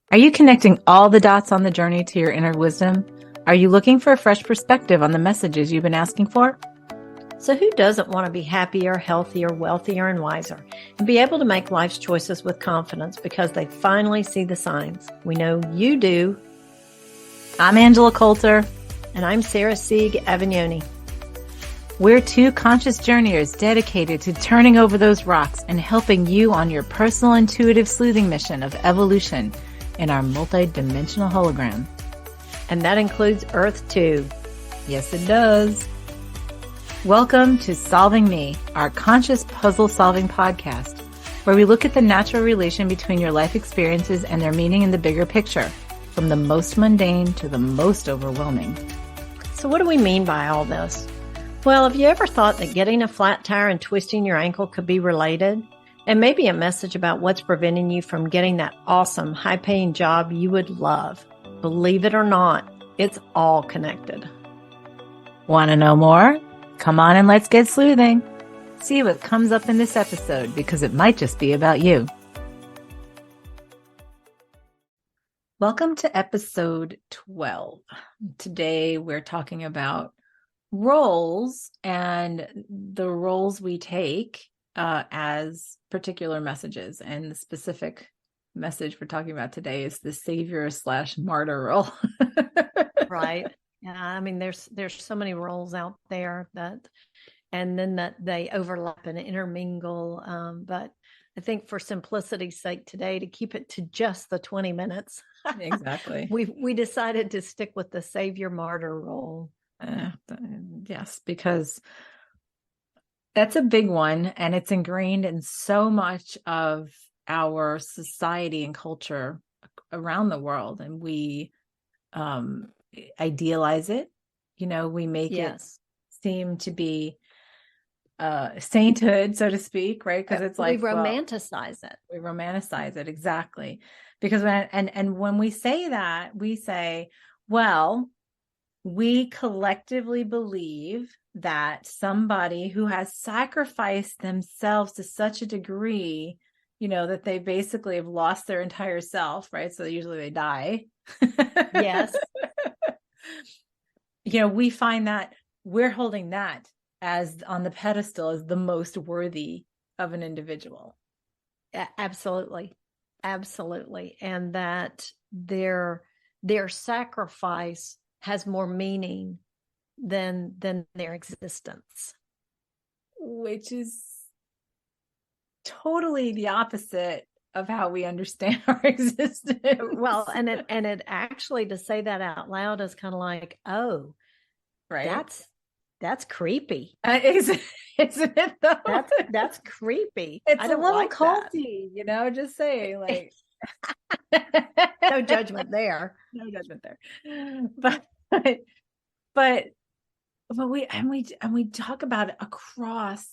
Are you connecting all the dots on the journey to your inner wisdom? Are you looking for a fresh perspective on the messages you've been asking for? So who doesn't want to be happier, healthier, wealthier, and wiser, and be able to make life's choices with confidence because they finally see the signs? We know you do. I'm Angela Coulter. And I'm Sarah Sieg Avignoni. We're two conscious journeyers dedicated to turning over those rocks and helping you on your personal intuitive sleuthing mission of evolution in our multi-dimensional hologram. And that includes Earth too. Yes, it does. Welcome to Solving Me, our conscious puzzle-solving podcast, where we look at the natural relation between your life experiences and their meaning in the bigger picture, from the most mundane to the most overwhelming. So what do we mean by all this? Well, have you ever thought that getting a flat tire and twisting your ankle could be related? And maybe a message about what's preventing you from getting that awesome, high-paying job you would love. Believe it or not, it's all connected. Want to know more? Come on and let's get sleuthing. See what comes up in this episode, because it might just be about you. Welcome to episode 12. Today we're talking about roles and the roles we take as particular messages. And the specific message we're talking about today is the Savior / Martyr role. Right. Yeah. I mean, there's so many roles out there that they overlap and intermingle. But I think for simplicity's sake today, to keep it to just the 20 minutes, Exactly. we decided to stick with the Savior Martyr role. Yes, because that's a big one, and it's ingrained in so much of our society and culture around the world, and we idealize it. We make it seem to be sainthood, so to speak, right? Because it's like we romanticize it. We romanticize it, exactly. Because when we say that, we say, well, we collectively believe that somebody who has sacrificed themselves to such a degree, that they basically have lost their entire self, right? So usually they die. Yes. We find that we're holding that as on the pedestal as the most worthy of an individual. Absolutely. Absolutely. And that their sacrifice has more meaning than their existence, which is totally the opposite of how we understand our existence. Well, and it actually, to say that out loud is kind of like, oh, right, that's creepy. Isn't it though? That's creepy. It's I don't a little like culty, just saying, like. No judgment there. No judgment there. But we talk about it across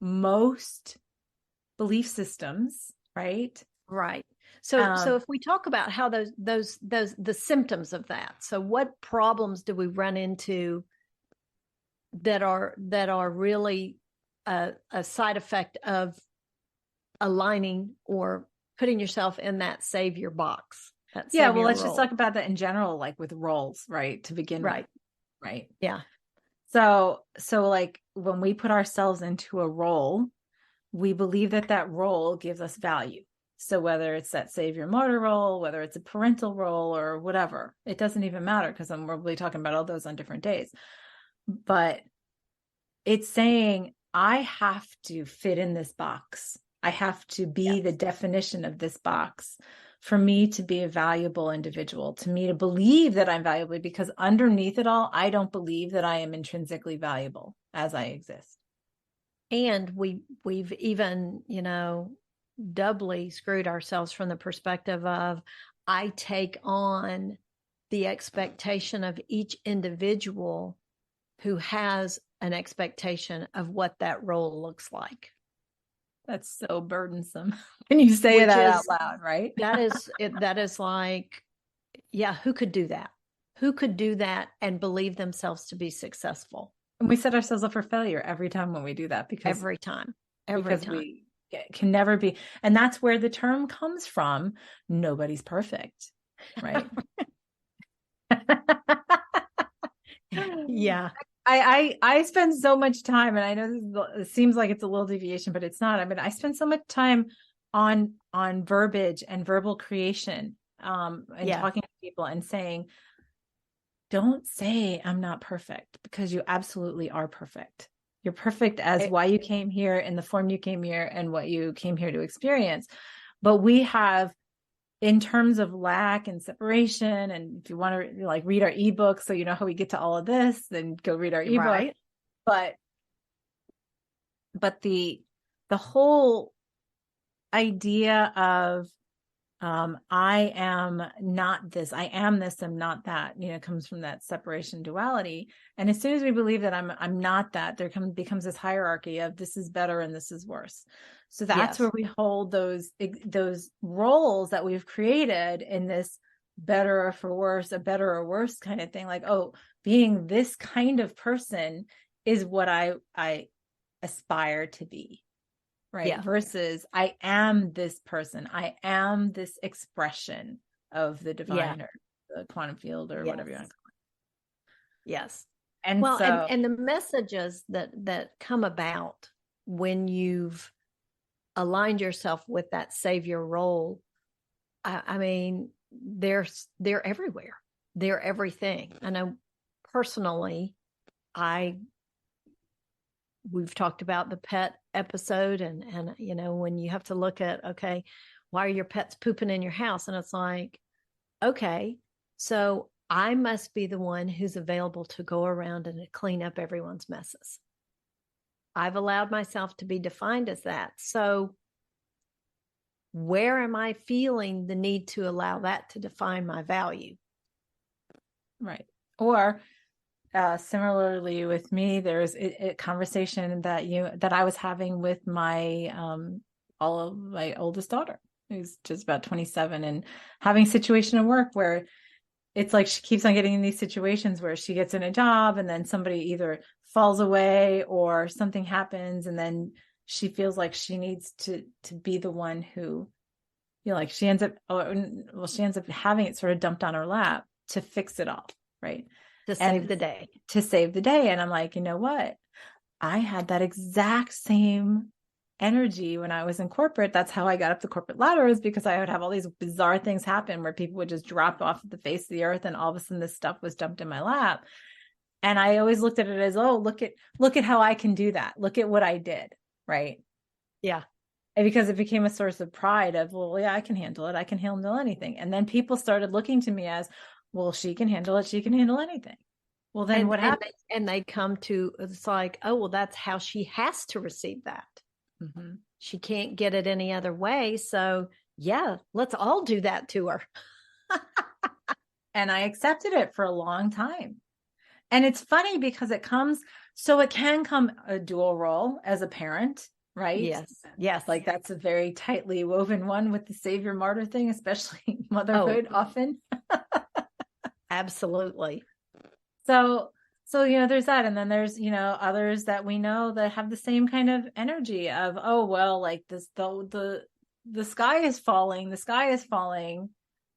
most belief systems, right? Right. So if we talk about how those the symptoms of that, so what problems do we run into that are really a side effect of aligning or putting yourself in that savior box? Yeah, well, let's just talk about that in general, like with roles, right? To begin with. Right. Yeah. So like when we put ourselves into a role, we believe that role gives us value. So whether it's that Savior Martyr role, whether it's a parental role or whatever, it doesn't even matter, because I'm probably talking about all those on different days. But it's saying, I have to fit in this box. I have to be the definition of this box for me to be a valuable individual, to me to believe that I'm valuable, because underneath it all, I don't believe that I am intrinsically valuable as I exist. And we've even, doubly screwed ourselves from the perspective of, I take on the expectation of each individual who has an expectation of what that role looks like. That's so burdensome when you say that out loud, right? That is like, yeah, who could do that? Who could do that and believe themselves to be successful? And we set ourselves up for failure every time when we do that, because every time. We can never be. And that's where the term comes from. Nobody's perfect. right? Yeah. I spend so much time, and I know it seems like it's a little deviation, but it's not. I mean, I spend so much time on verbiage and verbal creation, and talking to people and saying, don't say I'm not perfect, because you absolutely are perfect. You're perfect as why you came here, in the form you came here, and what you came here to experience. But we have, in terms of lack and separation, and if you want to like read our ebook so you know how we get to all of this, then go read our ebook. Right. But the whole idea of I am not this, I am this, I'm not that, comes from that separation duality. And as soon as we believe that I'm not that, becomes this hierarchy of this is better and this is worse. So that's where we hold those roles that we've created in this better or for worse, a better or worse kind of thing. Like, oh, being this kind of person is what I aspire to be. Right. Yeah. Versus I am this person. I am this expression of the divine or the quantum field or whatever you want to call it. Yes. And well, and the messages that come about when you've aligned yourself with that savior role, I mean, they're everywhere. They're everything. I know personally, we've talked about the pet episode and when you have to look at, okay, why are your pets pooping in your house? And it's like, okay, so I must be the one who's available to go around and to clean up everyone's messes. I've allowed myself to be defined as that. So where am I feeling the need to allow that to define my value? Right. Or similarly with me, there's a conversation that I was having with my oldest daughter, who's just about 27, and having a situation at work where it's like she keeps on getting in these situations where she gets in a job and then somebody either falls away or something happens, and then she feels like she needs to be the one who, like she ends up having it sort of dumped on her lap to fix it all, right? To save the day. And I'm like, you know what? I had that exact same energy when I was in corporate. That's how I got up the corporate ladder, is because I would have all these bizarre things happen where people would just drop off the face of the earth, and all of a sudden this stuff was dumped in my lap. And I always looked at it as, oh, look at how I can do that. Look at what I did. Right. Yeah. And because it became a source of pride of, well, yeah, I can handle it. I can handle anything. And then people started looking to me as, well, she can handle it. She can handle anything. Well, then what happens? And they come to, it's like, oh, well, that's how she has to receive that. Mm-hmm. She can't get it any other way. So yeah, let's all do that to her. And I accepted it for a long time. And it's funny because it can come a dual role as a parent, right? Yes. Like that's a very tightly woven one with the Savior Martyr thing, especially motherhood often. Absolutely. So, there's that. And then there's, others that we know that have the same kind of energy of, oh, well, like this, the sky is falling.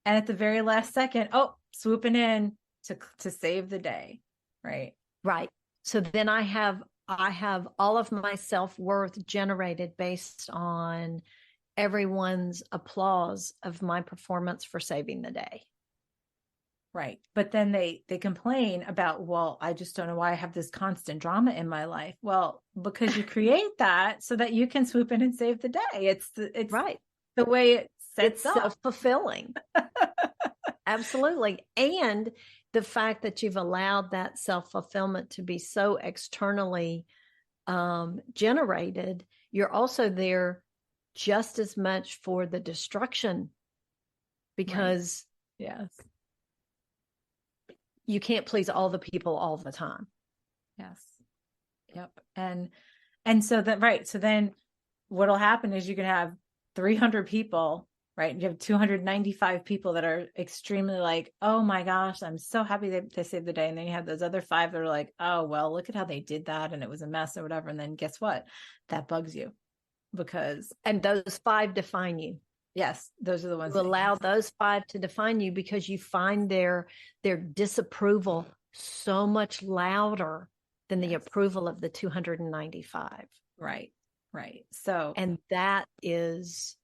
And at the very last second, swooping in to save the day. Right. Right. So then I have all of my self-worth generated based on everyone's applause of my performance for saving the day. Right. But then they complain about, well, I just don't know why I have this constant drama in my life. Well, because you create that so that you can swoop in and save the day. It's right. The way it sets up. It's self-fulfilling. Absolutely. And the fact that you've allowed that self-fulfillment to be so externally generated, you're also there just as much for the destruction, because yes, you can't please all the people all the time. Yes. Yep. And so that, right. So then what'll happen is you can have 300 people, right? You have 295 people that are extremely like, oh my gosh, I'm so happy they saved the day. And then you have those other 5 that are like, oh, well, look at how they did that. And it was a mess or whatever. And then guess what? That bugs you, because. And those 5 define you. Yes, those are the ones You that allow those 5 to define you because you find their disapproval so much louder than the approval of the 295. Right. Right. So, and that is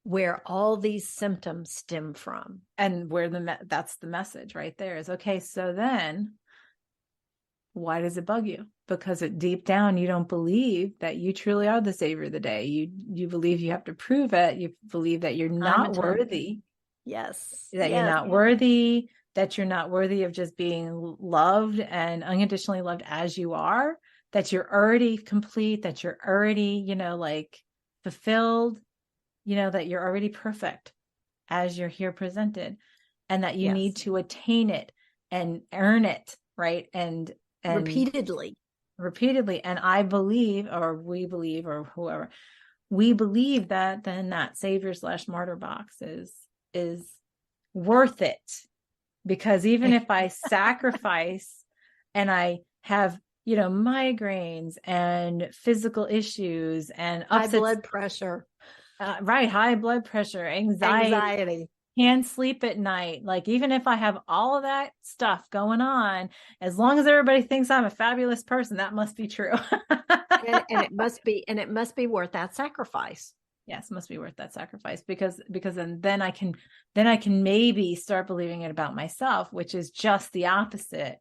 where all these symptoms stem from. And where that's the message right there is, okay, so then why does it bug you? Because deep down, you don't believe that you truly are the savior of the day. You believe you have to prove it. You believe that you're not worthy. Yes. That you're not worthy, that you're not worthy of just being loved and unconditionally loved as you are, that you're already complete, that you're already, like fulfilled, that you're already perfect as you're here presented, and that you need to attain it and earn it, right? And repeatedly. And I believe, or we believe, or whoever, we believe that then that savior/martyr box is worth it, because even if I sacrifice and I have migraines and physical issues and high blood pressure, high blood pressure, anxiety, can't sleep at night, like even if I have all of that stuff going on, as long as everybody thinks I'm a fabulous person, that must be true. and it must be worth that sacrifice. Yes, must be worth that sacrifice, because then I can maybe start believing it about myself, which is just the opposite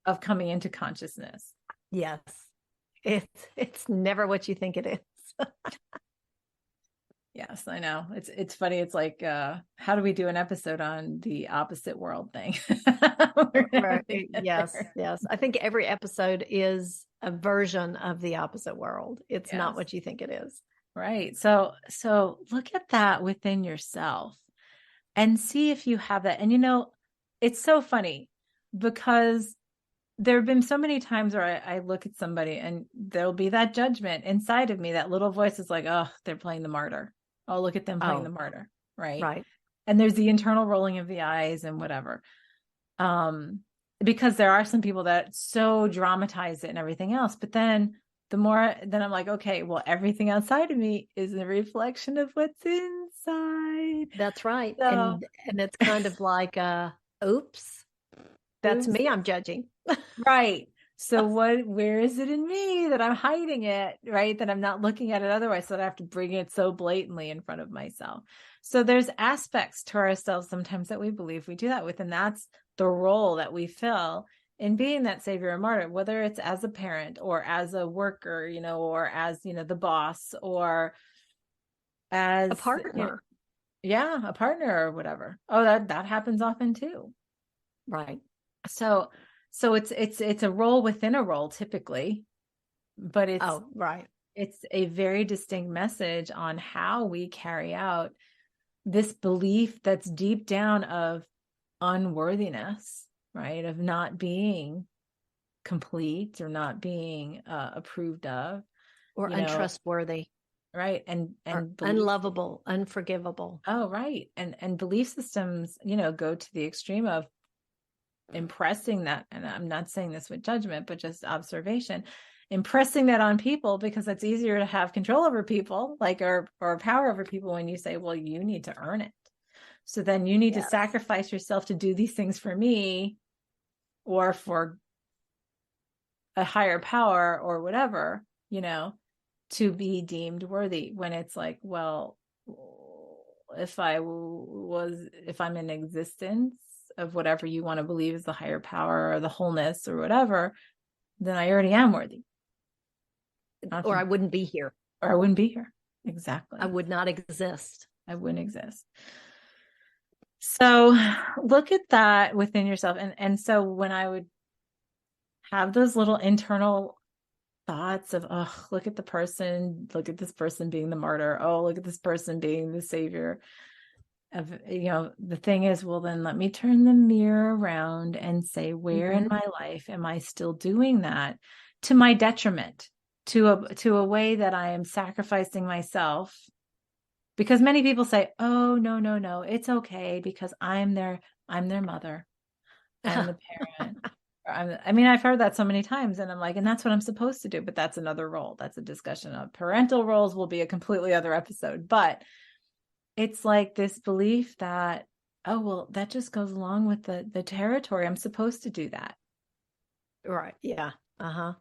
of coming into consciousness. Yes. It's never what you think it is. Yes, I know. It's funny. It's like, how do we do an episode on the opposite world thing? Right. Yes. I think every episode is a version of the opposite world. It's not what you think it is. Right. So look at that within yourself and see if you have that. And it's so funny, because there have been so many times where I look at somebody and there'll be that judgment inside of me. That little voice is like, oh, they're playing the martyr. Oh, look at them playing the martyr. Right. Right. And there's the internal rolling of the eyes and whatever. Because there are some people that so dramatize it and everything else. But then I'm like, okay, well, everything outside of me is a reflection of what's inside. That's right. So, and it's kind of like, oops, that's me I'm judging. Right. So where is it in me that I'm hiding it, right? That I'm not looking at it otherwise, so that I have to bring it so blatantly in front of myself. So there's aspects to ourselves sometimes that we believe we do that with, and that's the role that we fill in being that savior or martyr, whether it's as a parent or as a worker, or as, the boss, or as a partner. A partner or whatever. Oh, that happens often too. Right. So it's a role within a role typically, but it's a very distinct message on how we carry out this belief that's deep down of unworthiness, right? Of not being complete, or not being approved of, or untrustworthy, right? And unlovable, unforgivable. Oh, right. And belief systems, go to the extreme of impressing that, and I'm not saying this with judgment, but just observation, impressing that on people, because it's easier to have control over people, like, or power over people, when you say, well, you need to earn it. So then you need to sacrifice yourself to do these things for me, or for a higher power, or whatever, to be deemed worthy. When it's like, well, if I'm in existence of whatever you want to believe is the higher power or the wholeness or whatever, then I already am worthy. Or I wouldn't be here. Or I wouldn't be here. Exactly. I would not exist. I wouldn't exist. So look at that within yourself. And so when I would have those little internal thoughts of, oh, look at this person being the martyr. Oh, look at this person being the savior. The thing is, well, then let me turn the mirror around and say, where in my life am I still doing that to my detriment, to a way that I am sacrificing myself? Because many people say, oh, no, it's okay, because I'm their mother, I'm the parent. I've heard that so many times, and I'm like, and that's what I'm supposed to do. But that's another role. That's a discussion of parental roles, will be a completely other episode. But it's like this belief that, oh, well, that just goes along with the territory. I'm supposed to do that. Right. Yeah. Uh-huh.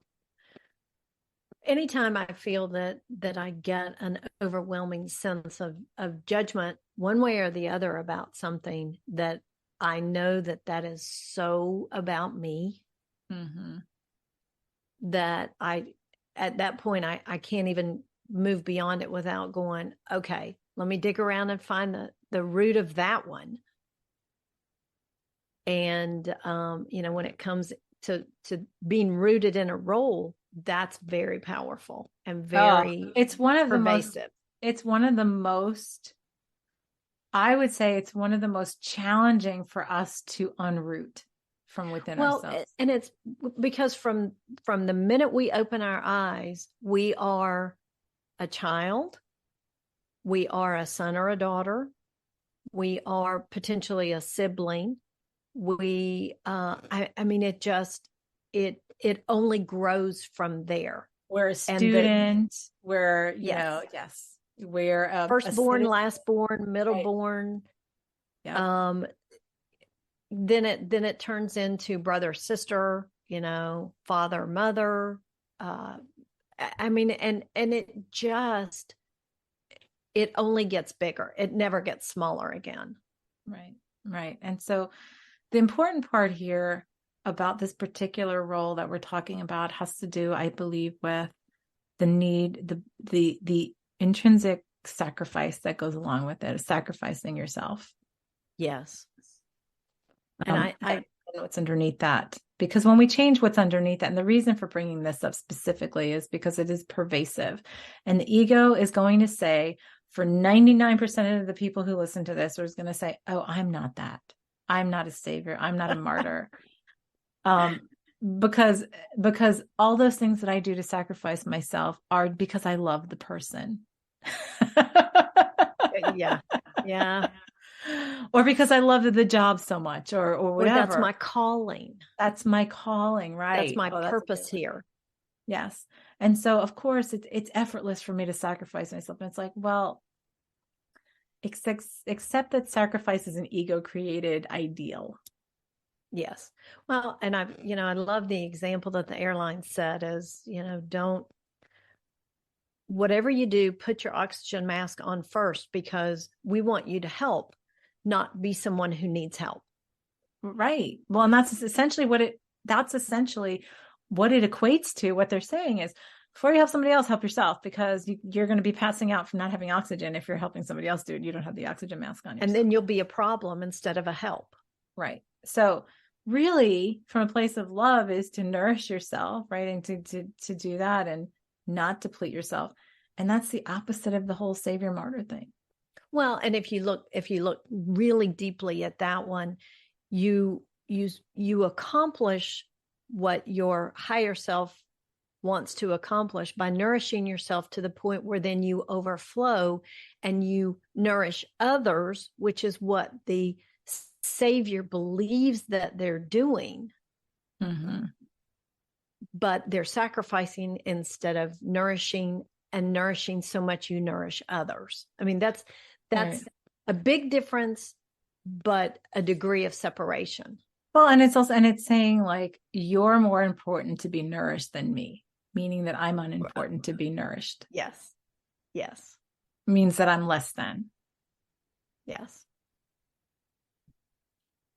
Anytime I feel that I get an overwhelming sense of judgment one way or the other about something, that I know that is so about me, Mm-hmm. that at that point I can't even move beyond it without going, okay, let me dig around and find the root of that one. And when it comes to being rooted in a role, that's very powerful and very it's one of pervasive. It's one of the most, I would say it's one of the most challenging for us to unroot from within ourselves. And it's because from the minute we open our eyes, we are a child, we are a son or a daughter, we are potentially a sibling. I mean, it only grows from there. We're a student, we're, yes, we're a firstborn, lastborn, middleborn. Right. Yep. Then it turns into brother, sister, father, mother. I mean, and it only gets bigger. It never gets smaller again. Right. Right. And so the important part here about this particular role that we're talking about has to do, I believe, with the need, the intrinsic sacrifice that goes along with it, sacrificing yourself. Yes. And I know what's underneath that, because when we change what's underneath that, and the reason for bringing this up specifically is because it is pervasive, and the ego is going to say, for 99% of the people who listen to this, is going to say, oh, I'm not that. I'm not a savior. I'm not a martyr. Because all those things that I do to sacrifice myself are because I love the person. Yeah. Yeah. Or because I love the job so much, or whatever. Or that's my calling. That's my calling, right? That's my purpose here. Yes. And so, of course, it's effortless for me to sacrifice myself. And it's like, well, except that sacrifice is an ego-created ideal. Yes. Well, and I love the example that the airline said is, whatever you do, put your oxygen mask on first, because we want you to help, not be someone who needs help. Right. Well, and that's essentially what it equates to. What they're saying is, before you help somebody else, help yourself, because you're going to be passing out from not having oxygen if you're helping somebody else do it. You don't have the oxygen mask on yourself. And then you'll be a problem instead of a help. Right. So really, from a place of love, is to nourish yourself, right? And to do that and not deplete yourself. And that's the opposite of the whole savior martyr thing. Well, and if you look really deeply at that one, you accomplish what your higher self wants to accomplish by nourishing yourself to the point where then you overflow and you nourish others, which is what the savior believes that they're doing. Mm-hmm. But they're sacrificing instead of nourishing, and nourishing so much you nourish others. I mean, that's right. A big difference, but a degree of separation. Well, and it's saying, like, you're more important to be nourished than me, meaning that I'm unimportant to be nourished. Yes. Yes. Means that I'm less than. Yes.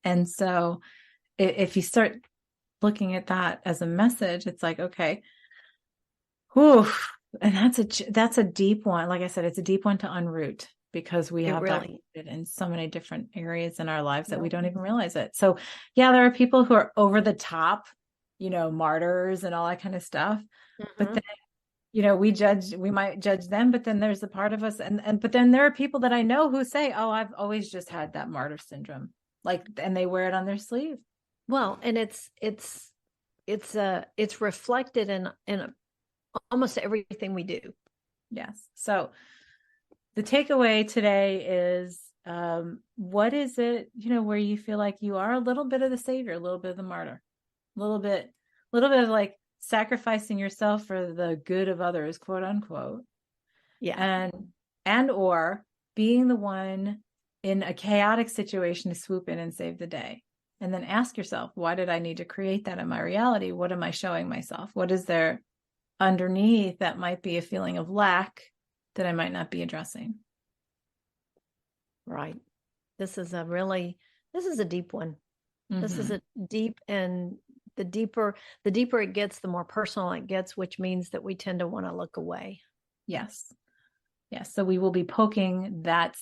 And so if you start looking at that as a message, it's like, okay, whew, and that's a deep one. Like I said, it's a deep one to unroot, because we have that rooted in so many different areas in our lives that we don't even realize it. So yeah, there are people who are over the top, martyrs and all that kind of stuff. Mm-hmm. But then, we might judge them, but then there's the part of us, but then there are people that I know who say, oh, I've always just had that martyr syndrome, and they wear it on their sleeve. Well, and it's reflected in almost everything we do. Yes. So the takeaway today is, what is it, where you feel like you are a little bit of the savior, a little bit of the martyr, a little bit of like sacrificing yourself for the good of others, quote unquote. Yeah. And or being the one in a chaotic situation to swoop in and save the day. And then ask yourself, why did I need to create that in my reality? What am I showing myself? What is there underneath that might be a feeling of lack that I might not be addressing? Right. This is a deep one. Mm-hmm. This is a deep, and the deeper it gets, the more personal it gets, which means that we tend to want to look away. Yes. Yes. So we will be poking that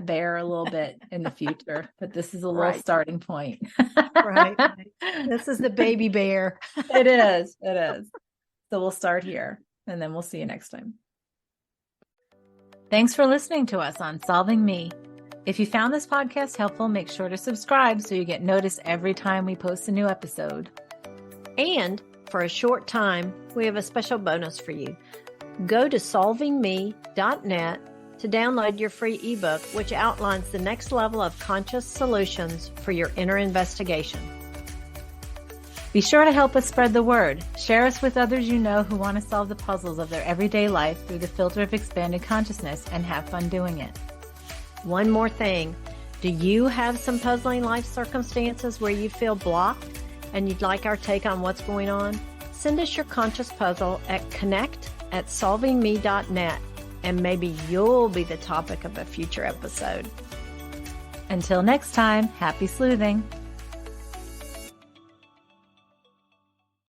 bear a little bit in the future, but this is a little starting point. Right. This is the baby bear. It is. So we'll start here, and then we'll see you next time. Thanks for listening to us on Solving Me. If you found this podcast helpful, make sure to subscribe so you get noticed every time we post a new episode. And for a short time, we have a special bonus for you. Go to solvingme.net to download your free ebook, which outlines the next level of conscious solutions for your inner investigation. Be sure to help us spread the word. Share us with others you know who want to solve the puzzles of their everyday life through the filter of expanded consciousness and have fun doing it. One more thing. Do you have some puzzling life circumstances where you feel blocked and you'd like our take on what's going on? Send us your conscious puzzle at connect@solvingme.net, and maybe you'll be the topic of a future episode. Until next time, happy sleuthing.